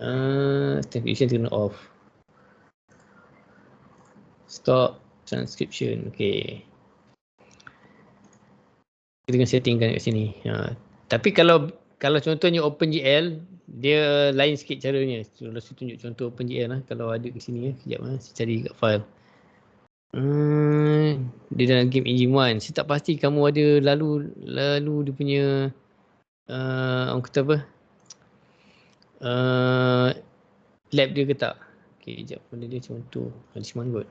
Transcription turn off. Stop transcription. Okay. Kita kena settingkan kat sini. Tapi kalau contohnya OpenGL, dia lain sikit caranya. Kalau saya tunjuk contoh OpenGL lah. Kalau ada kat sini, sekejap saya cari kat file. Dia dalam game engine 1. Saya tak pasti kamu ada lalu dia punya orang kata apa? Lab dia ke tak? Okay, sekejap. Mana dia contoh? This one kot.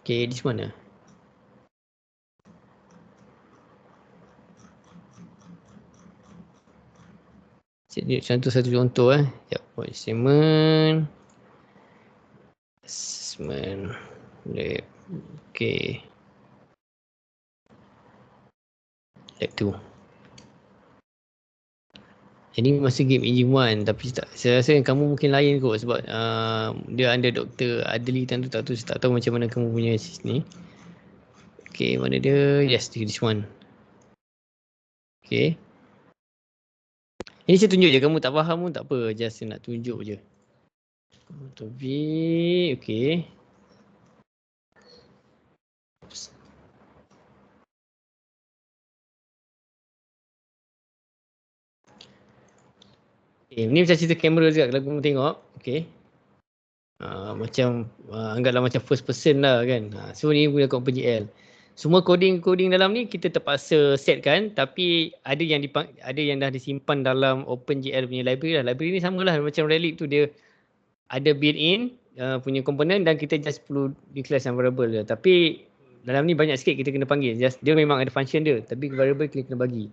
Okay, this one lah. Contoh satu contoh Sekejap. Assessment. Lab. Okay. Lab 2. Ini masih game engine 1 tapi saya rasa kamu mungkin lain kot sebab dia under Dr. Adli tu tak tahu, saya tak tahu macam mana kamu punya ni. Okay, mana dia? Yes, this one. Okay. Ini saya tunjuk je, kamu tak faham pun tak apa, just nak tunjuk je. Control V, okay. Ni macam cerita kamera juga kalau kamu tengok. Okay. Macam anggaplah macam first person lah kan. So ni guna OpenGL. Semua coding dalam ni kita terpaksa setkan, tapi ada yang dah disimpan dalam OpenGL punya library lah. Library ni samalah macam Relic tu, dia ada built-in punya komponen dan kita just perlu declare some variable je. Tapi dalam ni banyak sikit kita kena panggil. Just dia memang ada function dia, tapi variable kita kena bagi.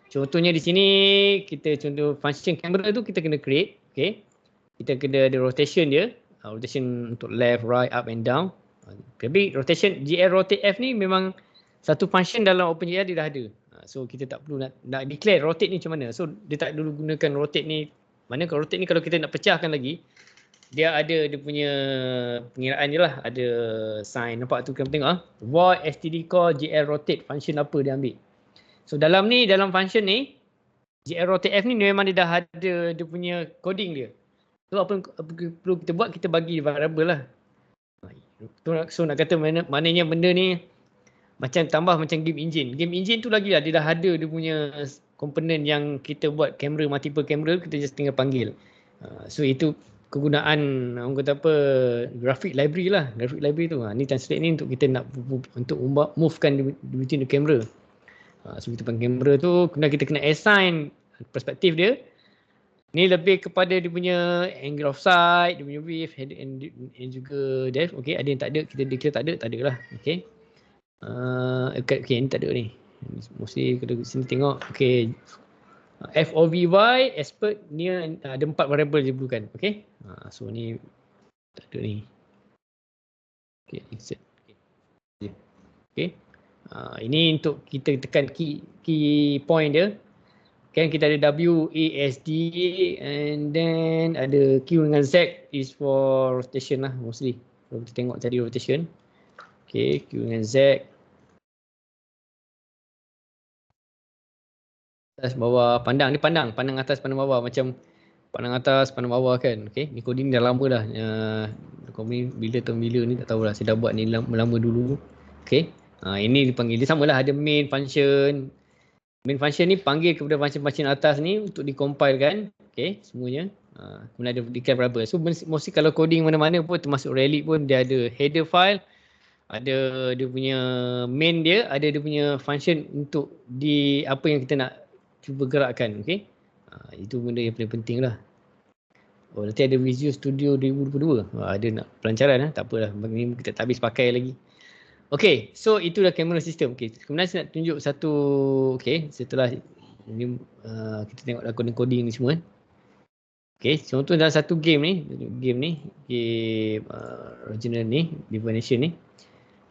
Contohnya di sini kita contoh function camera tu kita kena create, okay. Kita kena ada rotation dia, rotation untuk left, right, up and down. Tapi rotation GL rotate F ni memang satu function dalam OpenGL dia dah ada. So kita tak perlu nak declare rotate ni macam mana. So dia tak dulu gunakan rotate ni. Mana kalau rotate ni kalau kita nak pecahkan lagi, dia ada dia punya pengiraan je lah, ada sign, nampak tu kamu tengok void std call GL rotate, function apa dia ambil. So dalam function ni GL rotate F ni memang dia dah ada dia punya coding dia. So apa perlu kita buat, kita bagi variable lah. So nak kata maknanya benda ni macam tambah macam game engine. Game engine tu lagi lah, dia dah ada dia punya komponen yang kita buat kamera, multiple kamera, kita just tinggal panggil. So itu kegunaan orang kata apa, graphic library lah. Graphic library tu. Ni translate ni untuk kita nak untuk movekan between the camera. So kita panggil kamera tu, kemudian kita kena assign perspektif dia. Ni lebih kepada dia punya angle of sight, dia punya width, head and juga depth. Okay, ada yang tak ada, kita declare tak ada lah. Okay. Okay, ni tak ada ni. Mesti kalau sini tengok. Okay. FOVY, expert ni ada 4 variable je perlukan. Okay. So ni tak ada ni. Okay, insert. Okay. Ini untuk kita tekan key point dia. Kan kita ada W, A, S, D and then ada Q dengan Z is for rotation lah mostly. Kalau kita tengok tadi rotation. Okay, Q dengan Z. Atas bawah, pandang atas, pandang bawah, macam pandang atas, pandang bawah kan. Okay, ni coding dah lama dah. Bila ni tak tahulah, saya dah buat ni lama dulu. Okay, ini dipanggil, dia samalah, ada main function. Main function ni panggil kepada function atas ni untuk dicompilekan. Okay, semuanya. Kemudian ada declare variable. So mesti kalau coding mana-mana pun, termasuk Relic pun, dia ada header file, ada dia punya main dia, ada dia punya function untuk apa yang kita nak cuba gerakkan. Okay, itu benda yang paling penting lah. Nanti ada Visual Studio 2022. Ada nak pelancaran tak apalah, ni kita tak habis pakai lagi. Okay, so itulah kamera sistem. Okay, kemudian saya nak tunjuk satu, okay, setelah ni kita tengok coding ni semua. Okay, contoh dalam satu game ni, original ni, Divination ni.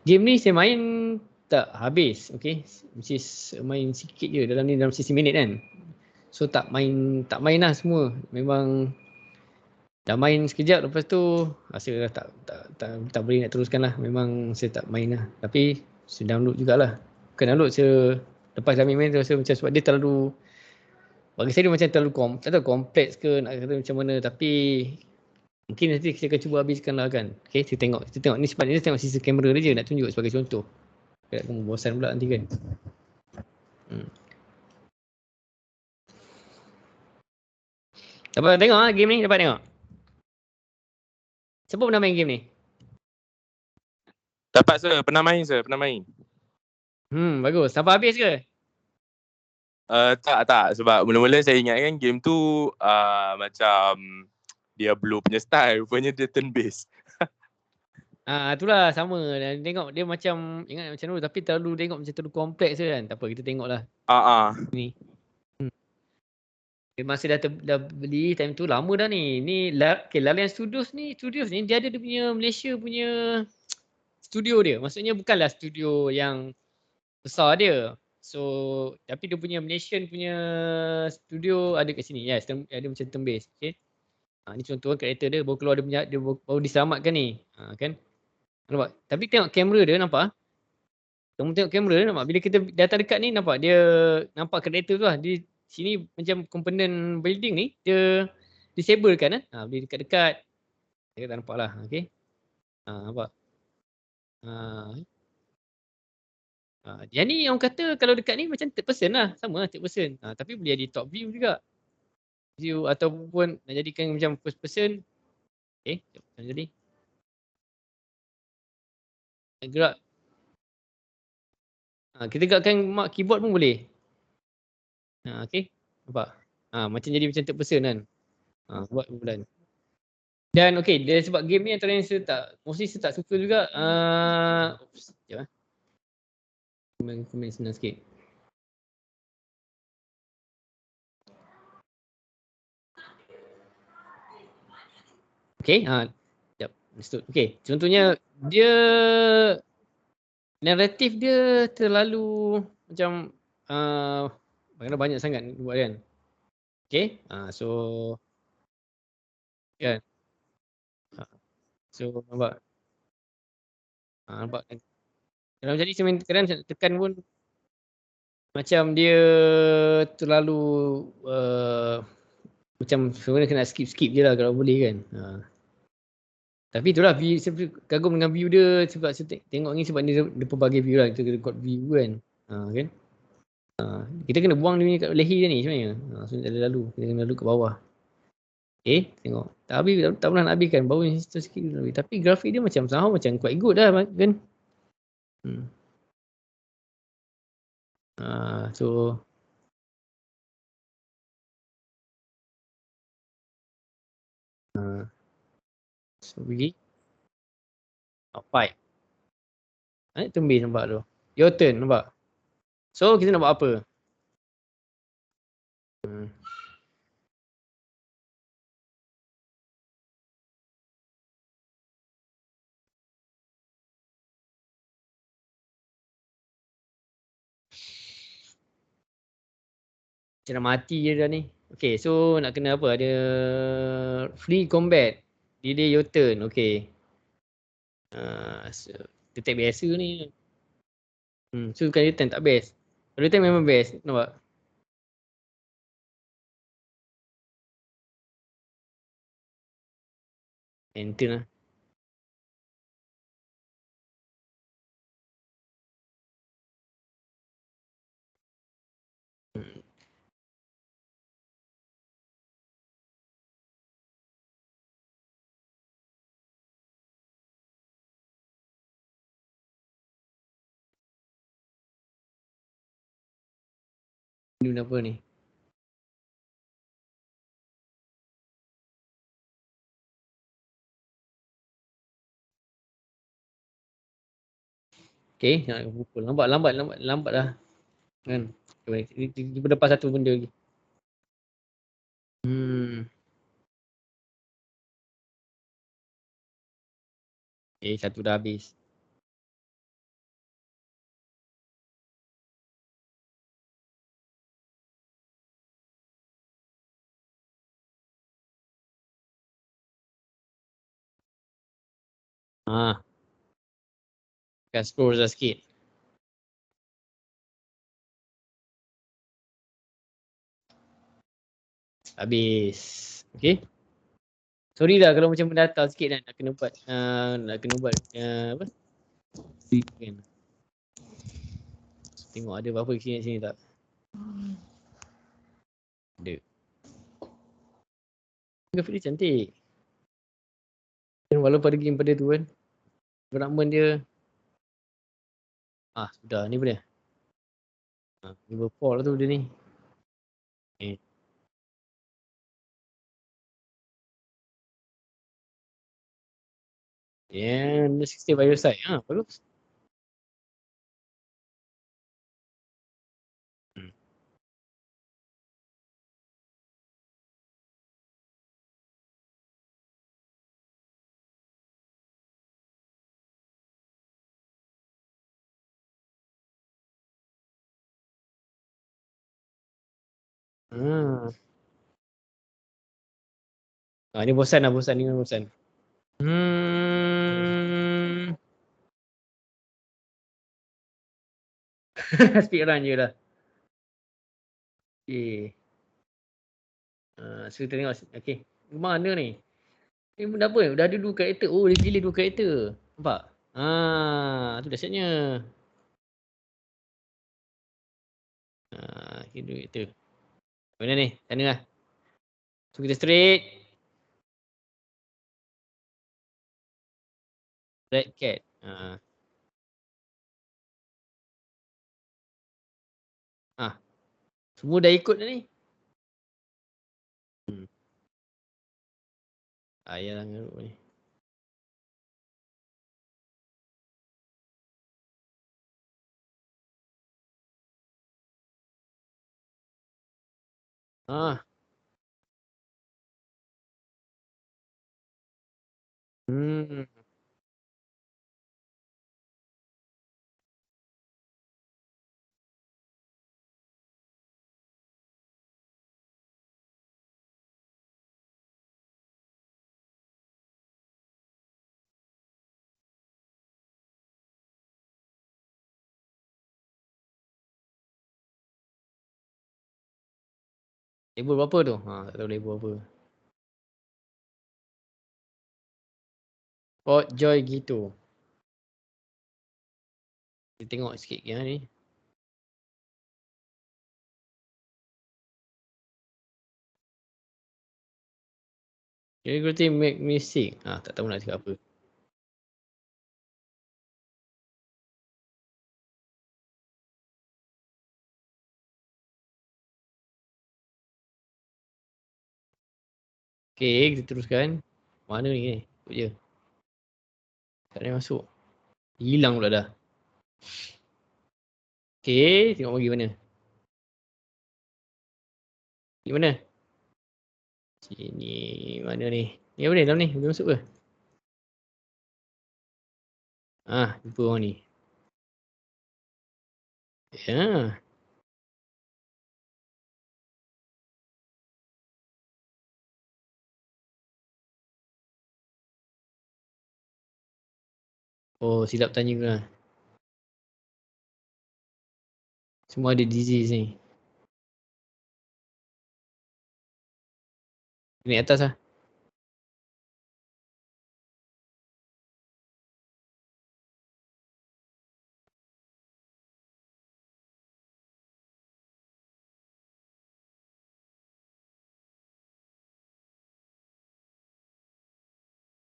Game ni saya main tak habis, okay, which is main sikit je dalam ni, dalam sisi minit kan. So tak main lah semua. Memang dah main sekejap, lepas tu rasa tak boleh nak teruskan lah. Memang saya tak main lah. Tapi saya download jugalah. Bukan download, saya Lepas kami main rasa macam sebab dia terlalu, bagi saya dia macam terlalu tak tahu kompleks ke nak kata macam mana, tapi mungkin nanti kita akan cuba habiskan lah kan. Okay, kita tengok ni sebab ni tengok sisi kamera dia je nak tunjuk sebagai contoh. Tak kamu bosan pula nanti kan. Dapat tengok ah game ni, dapat tengok. Siapa pernah main game ni? Dapat sir, pernah main. Bagus. Sampai habis ke? Tak sebab mula-mula saya ingat kan game tu macam Diablo punya style, rupanya dia turn based. Itulah sama. Dan tengok dia macam ingat macam tu tapi tengok macam terlalu kompleks je kan. Tak apa, kita tengoklah. Ni. Masa dah beli time tu lama dah ni. Ni Larian Studios ni dia ada dia punya Malaysia punya studio dia. Maksudnya bukanlah studio yang besar dia. So tapi dia punya Malaysian punya studio ada kat sini. Yes, ada macam turn based. Okay. Ni contoh karakter dia baru keluar dia baru diselamatkan ni. Kan? Nampak? Tapi tengok kamera dia nampak? Kamu tengok kamera dia nampak? Bila kita datang dekat ni nampak dia nampak karakter tu lah. Di sini macam komponen building ni dia disable kan bila dekat-dekat dia tak nampak lah. Okay. Nampak? Yang ni orang kata kalau dekat ni macam third person lah. Sama lah third person. Tapi boleh jadi top view juga. View ataupun nak jadikan macam first person. Okay. Macam jadi. Gerak. Kita gerakkan keyboard pun boleh. Okay. Nampak? Macam jadi macam third person kan. Buat bulan. Dan okay, dia sebab game ni antara yang saya tak suka juga. Sekejap komen senang sikit. Okay, sekejap. Okay, contohnya dia naratif dia terlalu macam banyak sangat buat kan. Okay, so kan. So nampak. Nampak kan. Dalam jadi kadang tekan pun macam dia terlalu macam sebenarnya kena skip je lah kalau boleh kan. Tapi itulah saya kagum dengan view dia sebab saya tengok ni sebab dia pelbagai view lah. Kita record view kan. Kan. Kita kena buang dia kat leher dia ni sebenarnya. So lalu kita kena lalu ke bawah. Tengok. Tak pernah nak habiskan. Baru ni sikit dulu. Tapi grafik dia macam somehow macam quite good dah kan. So pergi fight. Tembis nampak tu. Your turn nampak. So kita nak buat apa? Macam nak mati je dah ni. Okay, so nak kena apa? Ada free combat. Delay your turn. Okay. So, detect biasa ni. So bukan return tak best. Kalau return memang best. Nampak? Enter lah. Ni benda apa ni? Okay, nak pukul. Lambat lah. Kan? Kita lepas satu benda lagi. Satu dah habis. Kan scroll dah sikit. Habis. Okay. Sorry lah kalau macam mendatar sikit kan. Nak kena buat. Apa? Kan. Tengok ada apa-apa sini tak. Ada. Grafik dia cantik. Dan walaupun ada game pada tu kan. Development dia. Sudah. Ni boleh. Level 4 lah tu dia ni. Okay. Yeah, 60 by your side. Bagus. Ni bosan lah, bosan ni bosan. Speedrun je lah. Okay. So kita tengok. Okay. Mana ni? Ni benda apa? Dah ada 2 karakter. Oh, dia pilih 2 karakter. Nampak? Tu dahsyatnya. Okay, 2 karakter. Mana ni? Sana lah. So kita straight. Red cat. Semua dah ikut dah ni. Ayalah ngarut ni. Label berapa tu? Tak tahu label apa. Port Joy gitu. Kita tengok sikit yang ni. Integrity make me sick. Tak tahu nak cakap apa. Okay, kita teruskan. Mana ni? Ikut je. Tak ada masuk. Hilang pula dah. Okay, tengok pergi mana. Pergi mana? Sini. Mana ni? Ni apa ni? Dalam ni? Boleh masuk ke? Jumpa orang ni. Ya. Oh, silap tanya ke lah. Semua ada disease ni. Naik atas lah.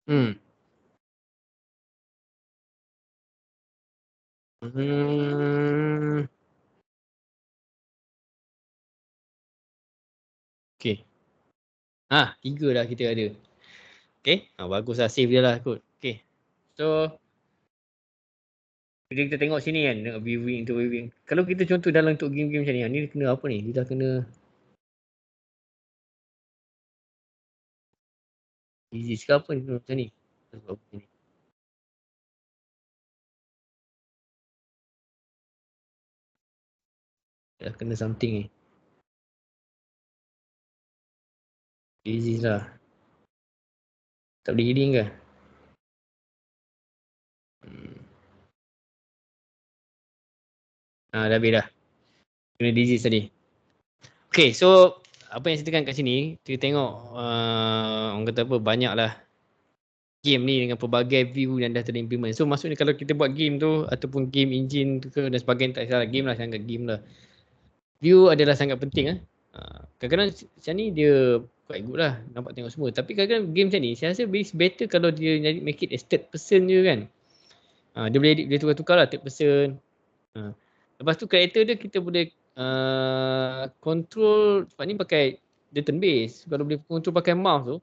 Hmm. Okay. 3 dah kita ada. Okay. Bagus lah. Save dia lah kot. Okay. So, bila kita tengok sini kan. Tengok viewing to viewing. Kalau kita contoh dalam untuk game-game macam ni. Ni kena apa ni? Dia dah kena easy ke apa ni macam ni. Dah kena something ni. Easy lah. Tak boleh healing ke? Dah habis dah. Kena disease tadi. Okay, so apa yang ceritakan kat sini, kita tengok orang kata apa, banyak lah game ni dengan pelbagai view yang dah terimplement. So maksudnya kalau kita buat game tu ataupun game engine tu ke dan sebagainya, tak salah game lah, sangat game lah. View adalah sangat penting ah. Kadang-kadang macam ni dia quite good lah, nampak tengok semua. Tapi kadang-kadang game macam ni, saya rasa better kalau dia make it as third person je kan. Dia boleh edit, dia tukar-tukar lah third person. Lepas tu karakter dia kita boleh control, sebab ni pakai dia turn based. Kalau boleh control pakai mouse tu,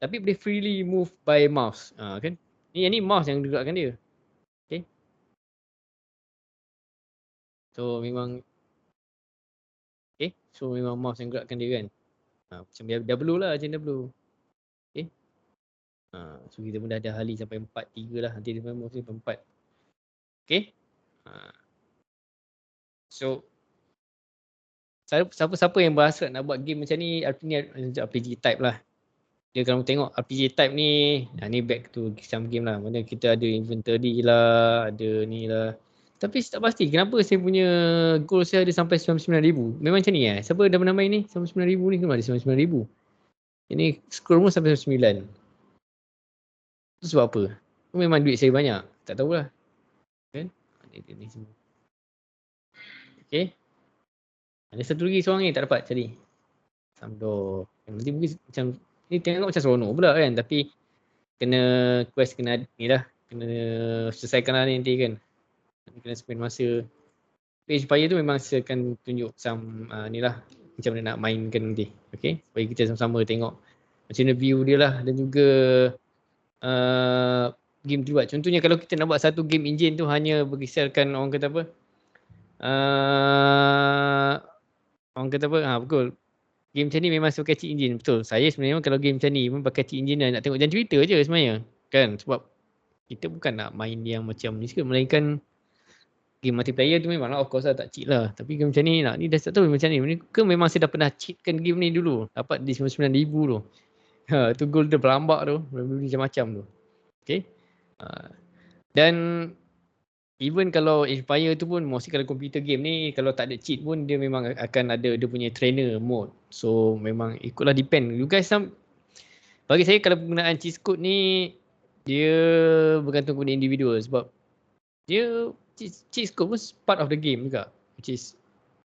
tapi boleh freely move by mouse. Kan? Yang ni mouse yang gerakkan dia. Okay. So memang mouse yang gerakkan dia kan. Macam W lah, macam W. Okay. So kita pun dah ada ahli sampai 4-3 lah. Nanti dia memang sampai 4. Okay. So siapa yang berhasrat nak buat game macam ni, RPG type lah. Dia kalau tengok RPG type ni, ni back to some game lah. Mana kita ada inventory lah, ada ni lah. Tapi tak pasti kenapa saya punya goal saya ada sampai 99,000. Memang macam ni Siapa dah pernah main ni? Sampai 99,000 ni kenapa ada 99,000? Ini scroll pun sampai 99. Itu sebab apa? Memang duit saya banyak. Tak tahulah. Kan? Ni semua. Okay. Ada satu lagi seorang ni tak dapat cari. Samdo. Nanti mungkin macam ni tengok macam seronok pula kan. Tapi kena quest, kena ni lah. Kena selesaikan lah ni nanti kan. Kena spend masa. Page Fire tu memang saya akan tunjuk some ni lah. Macam mana nak mainkan nanti. Okay. Supaya kita sama-sama tengok macam mana view dia lah. Dan juga game tu buat. Contohnya kalau kita nak buat satu game engine tu hanya berkisarkan orang kata apa. Orang kata apa. Betul. Game macam ni memang saya pakai cheat engine. Betul. Saya sebenarnya kalau game macam ni memang pakai cheat engine dan nak tengok jalan cerita je sebenarnya. Kan. Sebab kita bukan nak main yang macam ni sikit. Melainkan game multiplayer tu memang lah, of course lah, tak cheat lah. Tapi game macam ni, ni dah tak tahu macam ni. Ke memang saya dah pernah cheatkan game ni dulu. Dapat di 99,000 tu. Tu goal dia berambak tu. Macam-macam tu. Okay. Dan even kalau Inspire tu pun, mostly kalau computer game ni, kalau tak ada cheat pun, dia memang akan ada dia punya trainer mode. So memang ikutlah depend. You guys bagi saya kalau penggunaan cheat code ni, dia bergantung kepada individual. Sebab dia cheat code pun part of the game juga. Which is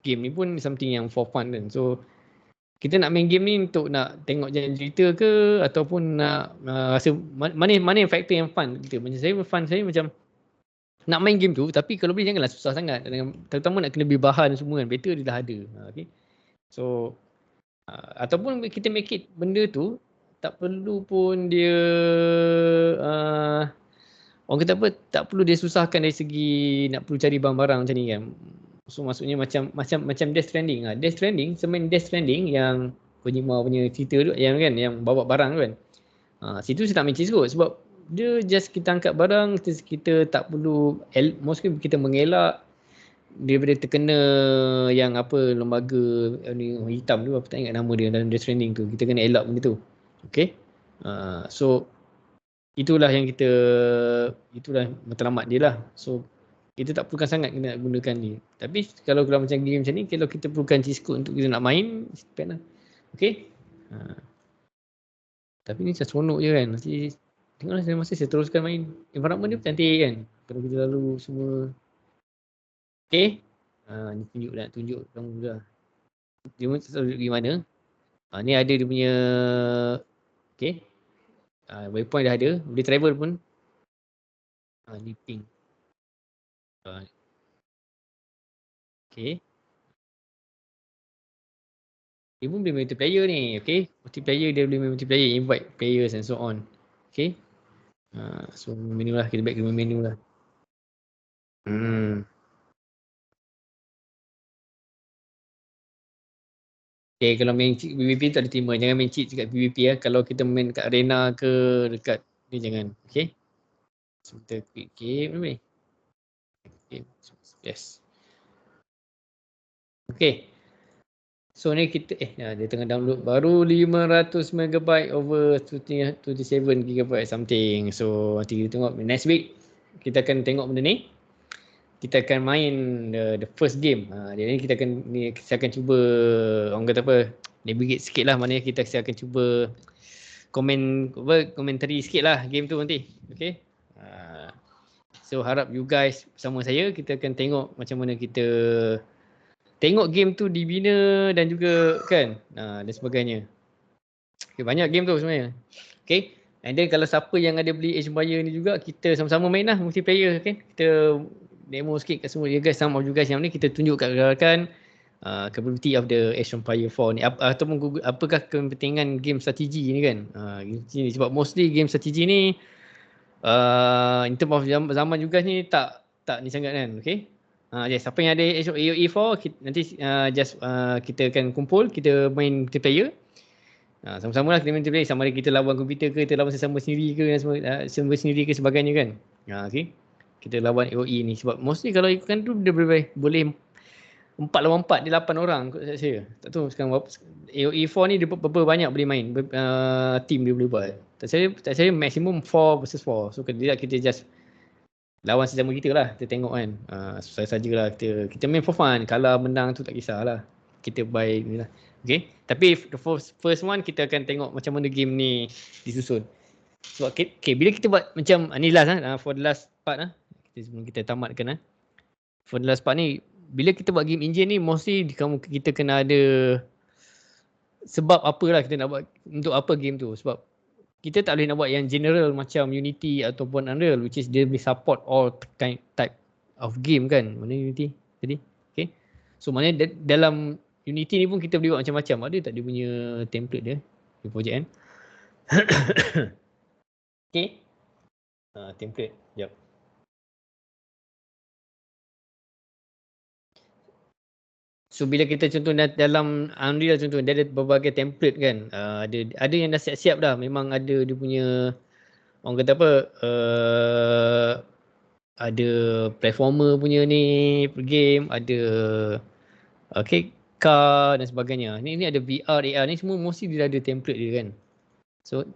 game ni pun something yang for fun kan. So kita nak main game ni untuk nak tengok jalan cerita ke, ataupun nak rasa mana yang faktor yang fun kita. Macam saya fun saya macam nak main game tu, tapi kalau boleh janganlah susah sangat. Terutama nak kena beli bahan semua kan. Better dia dah ada. Okay. So ataupun kita make it benda tu tak perlu pun dia orang kata apa, tak perlu dia susahkan dari segi nak perlu cari barang-barang macam ni kan. So maksudnya macam Death Stranding. Death Stranding, semain Death Stranding yang Kojima punya cerita tu yang kan, yang bawa barang tu kan. Situ saya tak main cheat code sebab dia just kita angkat barang, kita tak perlu mostly kita mengelak daripada terkena yang apa lembaga ni hitam tu, apa tak ingat nama dia dalam Death Stranding tu. Kita kena elak benda tu. Okay. So itulah matlamat dia lah. So kita tak perlukan sangat kita nak gunakan ni. Tapi kalau macam game macam ni, kalau kita perlukan cheat code untuk kita nak main, spend lah. Okay. Tapi ni macam seronok je kan. Nanti tengoklah masa saya teruskan main. Environment dia cantik kan. Kalau kita lalu semua. Okay. Ni tunjuk kamu juga. Dia pun tak tahu pergi mana. Ni ada dia punya. Okay. Waypoint dah ada. Boleh travel pun. Ni pink. Okay. Dia pun boleh multiplayer ni. Okay. Multiplayer dia boleh multiplayer. Invite players and so on. Okay. So menu lah. Kita back ke menu lah. Okay, kalau main cheat PvP tak diterima. Jangan main cheat dekat PvP ya. Kalau kita main kat arena ke dekat ni jangan. Okay. So kita quick game ni. Okay. Yes. Okay. So ni kita dia tengah download baru 500 MB over 27 GB something. So nanti kita tengok next week kita akan tengok benda ni. Kita akan main the first game. Jadi kita akan cuba orang kata apa, navigate sikit lah, maknanya kita akan cuba komentari sikit lah game tu nanti. Okay. So harap you guys bersama saya, kita akan tengok macam mana kita tengok game tu dibina dan juga kan dan sebagainya. Okay, banyak game tu sebenarnya. Okay. And then kalau siapa yang ada beli Age of Empires ni juga, kita sama-sama main lah multiplayer. Okay. Kita demo sikit kat semua you guys, some of you guys yang ni kita tunjuk kat rakan capability of the Age of Empires 4 ni, ataupun apakah kepentingan game strategi ni kan. Sebab mostly game strategi ni in term of zaman juga ni tak ni sangat kan. Okay. Siapa yang ada AOE 4 nanti kita akan kumpul, kita main multiplayer. Sama-sama lah kita main multiplayer, sama ada kita lawan komputer ke, kita lawan sesama sendiri ke, sesama sendiri ke sebagainya kan. Okay. Kita lawan AOE ni sebab mostly kalau ikutkan tu dia boleh 4 lawan 4 dia 8 orang kot saya. Tak tahu sekarang AOE 4 ni dia berapa banyak boleh main team dia boleh buat. Tak saya maximum 4 versus 4. So tidak, kita just lawan sesama kita lah, kita tengok kan. Susah sajalah kita main for fun, kalah menang tu tak kisahlah. Kita buy ni lah. Okay. Tapi the first one kita akan tengok macam mana game ni disusun. Sebab bila kita buat macam ni last for the last part sebelum kita tamatkan for the last part ni, bila kita buat game engine ni mostly kita kena ada sebab apalah kita nak buat, untuk apa game tu. Sebab kita tak boleh nak buat yang general macam Unity ataupun Unreal, which is dia boleh support all type of game kan. Mana Unity tadi? Okay. So maknanya dalam Unity ni pun kita boleh buat macam-macam. Ada tak dia punya template dia di projek kan? Okay. Template. Sekejap. So bila kita contoh dalam Unreal contoh, dia ada berbagai template kan. Ada yang dah siap-siap dah. Memang ada dia punya, orang kata apa, ada platformer punya ni game, ada car dan sebagainya. Ni ada VR, AR ni semua mesti dia ada template dia kan. So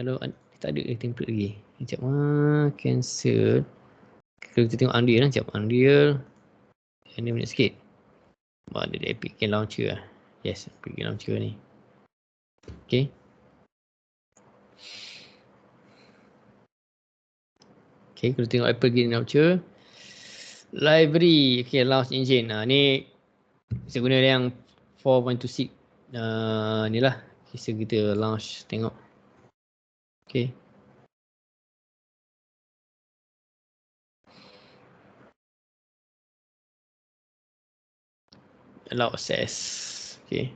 kalau tak ada template lagi. Sekejap cancel. Kalau kita tengok Unreal lah, sekejap Unreal. Ini banyak sikit. Ada Epic Game Launcher lah. Yes, Epic Game Launcher ni. Okay. Okay, kalau tengok Epic Game Launcher. Library, okay, Launch Engine. Ni saya guna yang 4.26. Ni lah. Kisah kita launch, tengok. Okay. Allow access. Okay.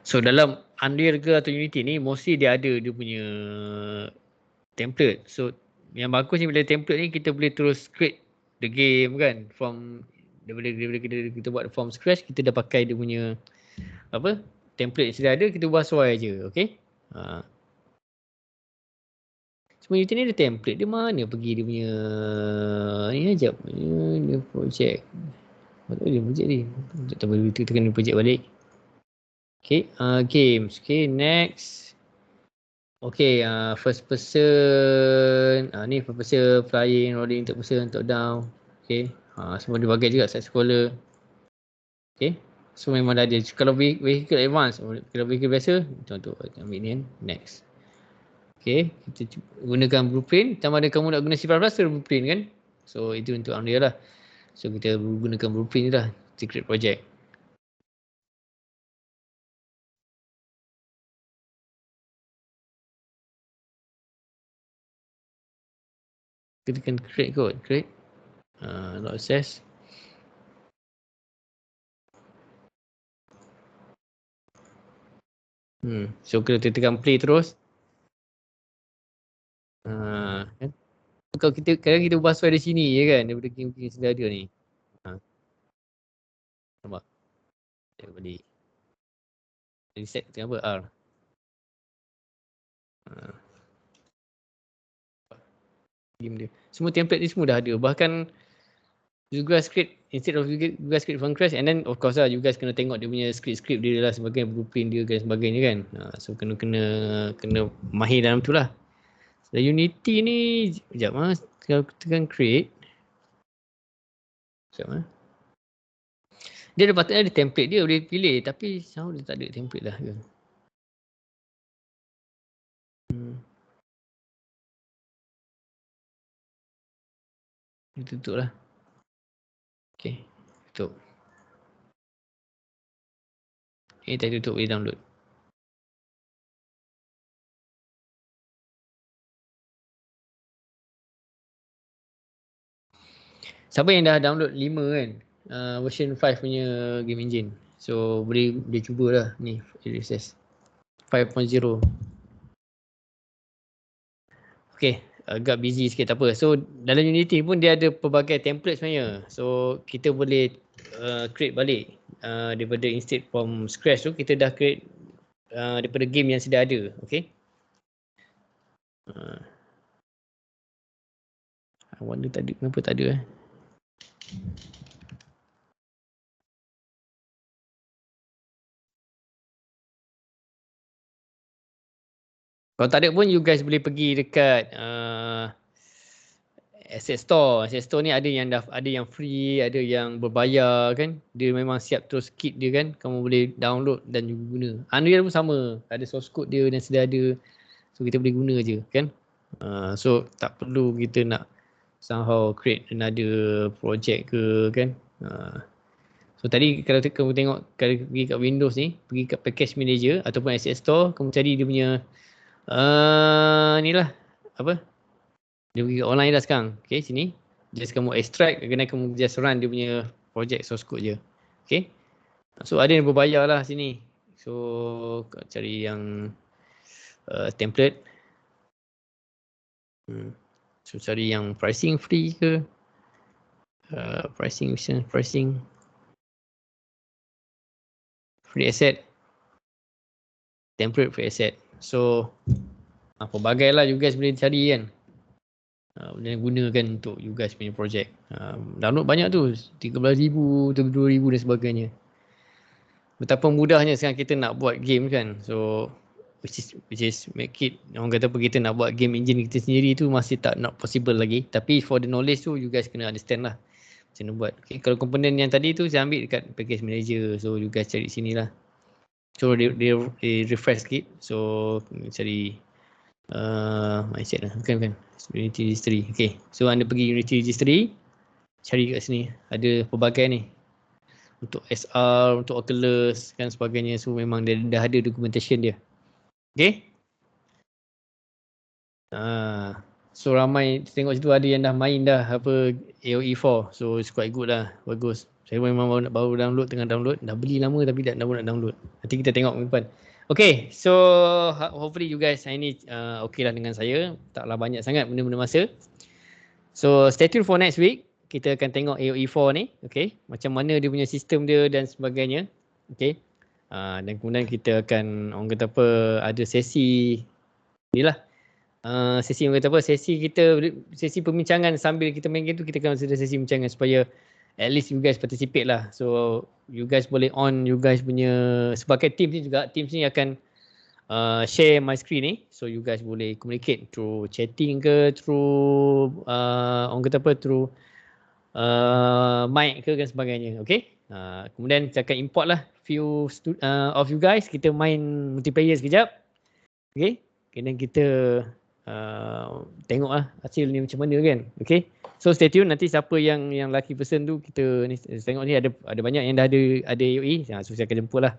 So dalam Unreal ke atau Unity ni mostly dia ada dia punya template. So yang bagus ni bila template ni kita boleh terus create the game kan, from daripada kita buat from scratch, kita dah pakai dia punya apa template yang sudah ada, kita buat sesuai je. Okay. Semua Unity ni ada template. Dia mana pergi dia punya ni sekejap. Dia project. Apa dia project ni? Tak boleh tekan project balik. Okay, games. Okay, next. Okay, first person. Ni first person, flying, rolling, third person, top down. Okay, semua dia bagai juga, side scroller. Okay, so memang dah ada. Kalau vehicle advance, kalau vehicle biasa, contoh ambil ni kan, next. Okay, kita gunakan blueprint. Sama ada kamu nak guna C++ atau blueprint kan. So itu untuk Unreal lah. So kita gunakan blueprint ni lah, secret project. Kita tekan create kot, create. Not access. So kita tekan play terus. Kan? Kalau kita ubah sesuai di sini je kan, daripada game-game yang sudah ada ni. Nampak? Dia balik. Reset tekan apa? R. Game dia. Semua template ni semua dah ada. Bahkan you guys script, instead of you guys script from scratch, and then of course lah you guys kena tengok dia punya script dia lah, sebagai blueprint dia dan sebagainya kan. So kena mahir dalam tu lah. So, Unity ni sekejap kalau tekan create. Sekejap, dia ada patutnya ada template dia boleh pilih, tapi somehow dia tak ada template lah ke. Dia tutup lah. Okay, tutup. Ini tadi tutup, boleh download. Siapa yang dah download 5 kan, version 5 punya game engine, so boleh cuba lah ni Access 5.0. Okay, agak busy sikit, tak apa. So dalam Unity pun dia ada pelbagai template sebenarnya, so kita boleh create balik daripada instead from scratch tu kita dah create daripada game yang sedia ada. Okay, I wonder tadi kenapa tak ada Kalau tak ada pun you guys boleh pergi dekat Asset Store. Asset Store ni ada yang free, ada yang berbayar kan. Dia memang siap terus kit dia kan. Kamu boleh download dan juga guna. Unreal pun sama. Ada source code dia dan sedia ada. So kita boleh guna je kan. So tak perlu kita nak somehow create another project ke kan. So tadi kalau kamu tengok, kalau pergi kat Windows ni, pergi kat Package Manager ataupun Asset Store, kamu cari dia punya ni lah apa, dia pergi online dah sekarang. Okay, sini just kamu extract, kena kamu just run dia punya project source code je. Okay, so ada yang berbayar lah sini, so cari yang template. So cari yang pricing free ke, pricing free asset, template free asset. So pelbagai lah you guys boleh cari kan. Boleh gunakan untuk you guys punya projek. Download banyak tu, 13,000, 32,000 dan sebagainya. Betapa mudahnya sekarang kita nak buat game kan. So which is make it, orang kata apa, kita nak buat game engine kita sendiri tu masih tak not possible lagi. Tapi for the knowledge tu you guys kena understand lah macam mana buat. Okay, kalau komponen yang tadi tu saya ambil dekat package manager, so you guys cari sini lah. So dia refresh sikit, so cari mindset lah, bukan Unity Registry. Okay, so anda pergi Unity Registry, cari kat sini ada pelbagai ni untuk SR, untuk Oculus dan sebagainya. So memang dia dah ada documentation dia. Okay, so ramai tengok situ ada yang dah main dah apa AOE 4, so it's quite good lah, bagus. Saya memang baru download, tengah download, dah beli lama tapi tak nak download. Nanti kita tengok minggu depan. Okay, so hopefully you guys hari ni okay lah dengan saya. Taklah banyak sangat benda-benda masa. So stay tune for next week. Kita akan tengok AOE 4 ni. Okay, macam mana dia punya sistem dia dan sebagainya. Okay, dan kemudian kita akan, orang kata apa, ada sesi ni lah. Sesi orang kata apa, sesi perbincangan sambil kita main game tu, kita akan ada sesi perbincangan supaya at least you guys participate lah. So you guys boleh on you guys punya, sebagai team ni juga, team ni akan share my screen ni, so you guys boleh communicate through chatting ke, through orang kata apa, through mic ke dan sebagainya. Okay, kemudian saya akan import lah few of you guys, kita main multiplayer sekejap. Okay, kemudian kita tengok lah hasil ni macam mana kan. Okay, so stay tune. Nanti siapa yang lucky person tu, kita ni tengok ni ada banyak yang dah ada AOE, so saya akan jemput lah.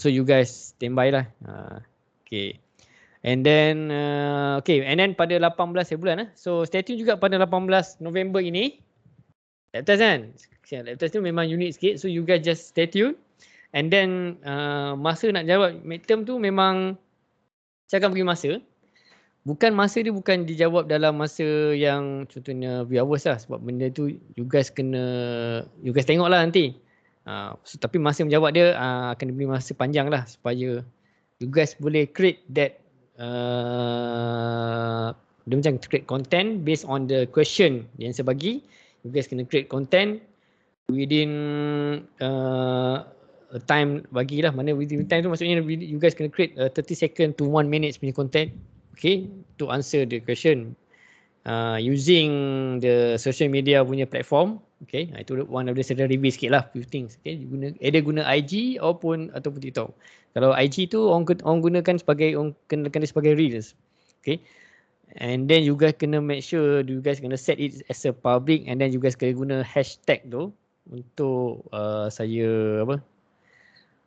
So you guys standby lah. Okay, and then and then pada 18 bulan so stay tune juga pada 18 November ini. Lab test kan, lab test tu memang unik sikit, so you guys just stay tune. And then masa nak jawab midterm tu memang saya akan bagi masa. Masa dia bukan dijawab dalam masa yang contohnya few hours lah, sebab benda tu you guys tengok lah nanti. So, tapi masa menjawab dia akan diberi masa panjang lah supaya you guys boleh create that dia macam create content based on the question yang saya bagi. You guys kena create content within time bagilah. Mana within time tu maksudnya you guys kena create 30 second to 1 minute punya content. Okay, to answer the question using the social media punya platform. Okay, itu one of the sedar review sikit lah, few things. Okay, guna IG ataupun TikTok. Kalau IG tu orang gunakan orang kenakan dia sebagai Reels. Okay, and then you guys kena make sure you guys kena set it as a public, and then you guys kena guna hashtag tu untuk saya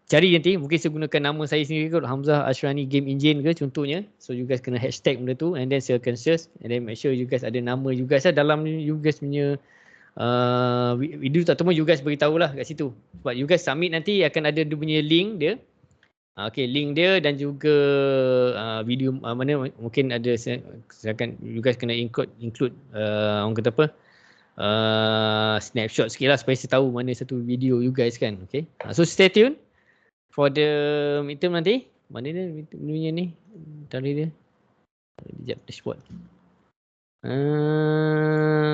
cari nanti. Mungkin saya gunakan nama saya sendiri kot, Hamzah Ashrani Game Engine ke contohnya. So you guys kena hashtag benda tu, and then saya akan search, and then make sure you guys ada nama you guys lah dalam you guys punya video tu, ataupun you guys beritahu lah kat situ. Sebab you guys submit nanti akan ada dia punya link dia. Okay, link dia dan juga video mana mungkin ada, silakan you guys kena include orang kata apa, snapshot sikit lah supaya saya tahu mana satu video you guys kan. Okay, so stay tune for the midterm nanti. Mana dia menunya ni, tadi dia sekejap, dashboard,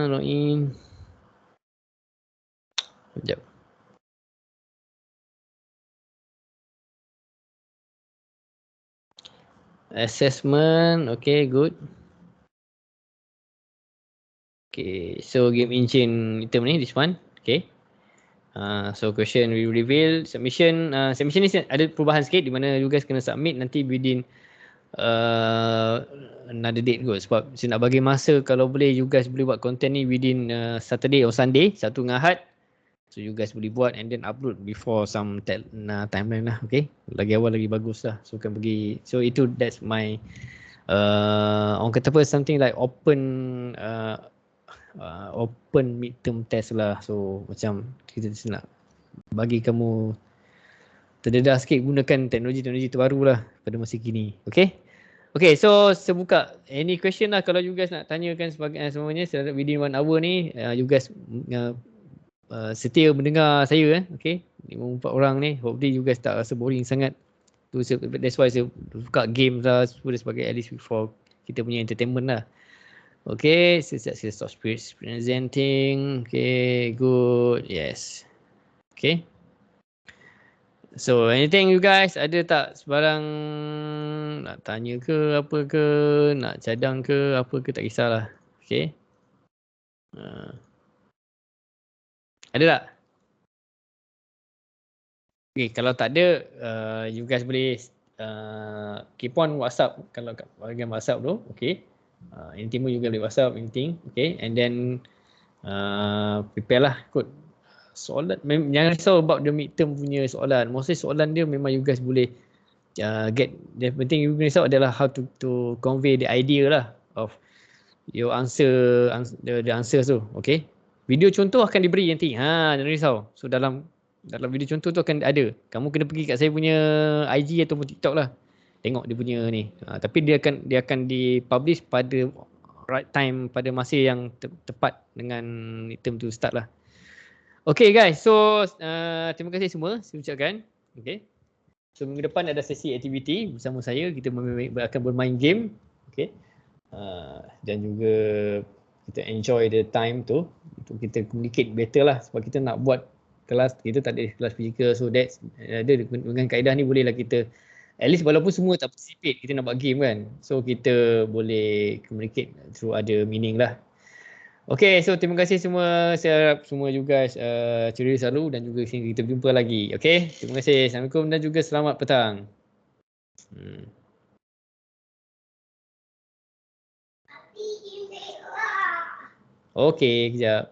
login sekejap. Assessment, okay, good. Okay, so game engine item ni, this one, okay. So question we reveal, submission ni ada perubahan sikit di mana you guys kena submit nanti within another date kot. Sebab saya nak bagi masa kalau boleh you guys boleh buat content ni within Saturday or Sunday, Sabtu dengan Ahad. So you guys boleh buat and then upload before some timeline lah, okay. Lagi awal lagi bagus lah. So kan pergi, so itu that's my orang kata apa, something like open midterm test lah. So macam kita nak bagi kamu terdedah sikit gunakan teknologi terbaru lah pada masa kini. Okay, okay, so saya buka any question lah kalau you guys nak tanyakan semuanya within 1 hour ni. You guys setia mendengar saya okay, 54 orang ni. Hopefully you guys tak rasa boring sangat. That's why saya buka game lah sebagai at least before kita punya entertainment lah. Okay, saya stop presenting. Okay, good, yes. Okay, so anything you guys ada tak sebarang nak tanya ke apa ke, nak cadang ke apa ke, tak kisahlah. Okay, ada tak? Okay, kalau tak ada, you guys boleh keep on WhatsApp. Kalau kat bahagian WhatsApp tu, okay. Anything pun you guys boleh WhatsApp, anything, okay. And then prepare lah kot soalan. Jangan risau about the midterm punya soalan. Mostly soalan dia memang you guys boleh get. The penting you guys risau adalah how to convey the idea lah of your answer, the answers tu, okay. Video contoh akan diberi nanti. Jangan risau. So dalam video contoh tu akan ada. Kamu kena pergi kat saya punya IG ataupun TikTok lah. Tengok dia punya ni. Tapi dia akan dipublish pada right time, pada masa yang tepat dengan midterm tu start lah. Okay guys, so terima kasih semua saya ucapkan. Okay, so minggu depan ada sesi aktiviti bersama saya. Kita akan bermain game, okay. Dan juga kita enjoy the time tu untuk kita communicate better lah. Sebab kita nak buat kelas, kita tak ada kelas fizikal. So that's dengan kaedah ni bolehlah kita at least walaupun semua tak participate, kita nak buat game kan. So kita boleh communicate through ada meaning lah. Okay, so terima kasih semua. Saya harap semua you guys ceria selalu dan juga kita berjumpa lagi. Okay, terima kasih. Assalamualaikum dan juga selamat petang. Okay, kejap.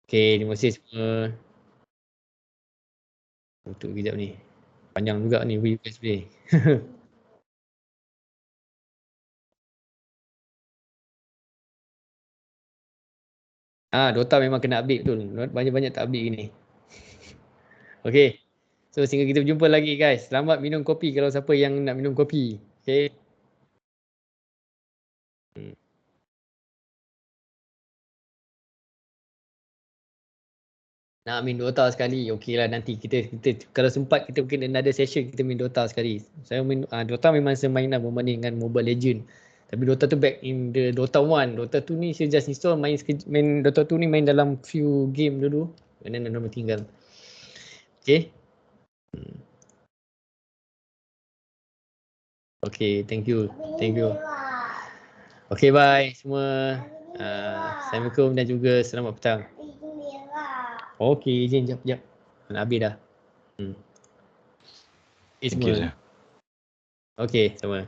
Okay, terima kasih semua. Untuk kejap ni. Panjang juga ni you guys play. Dota memang kena update betul. Banyak-banyak tak update gini. Okay. So sehingga kita berjumpa lagi guys. Selamat minum kopi kalau siapa yang nak minum kopi. Okay. Nak main Dota sekali. Okey lah, nanti kita kalau sempat kita mungkin another session kita main Dota sekali. Saya main Dota memang saya main lah berbanding dengan Mobile Legend. Tapi Dota tu back in the Dota 1. Dota 2 ni saya just install main Dota 2 ni main dalam few game dulu. And then nama tinggal. Okay. Okay, thank you. Thank you. Okay, bye semua. Assalamualaikum dan juga selamat petang. Okay, izin jap. Nak habis dah. Thank you, Semua. sir. Okay, sama.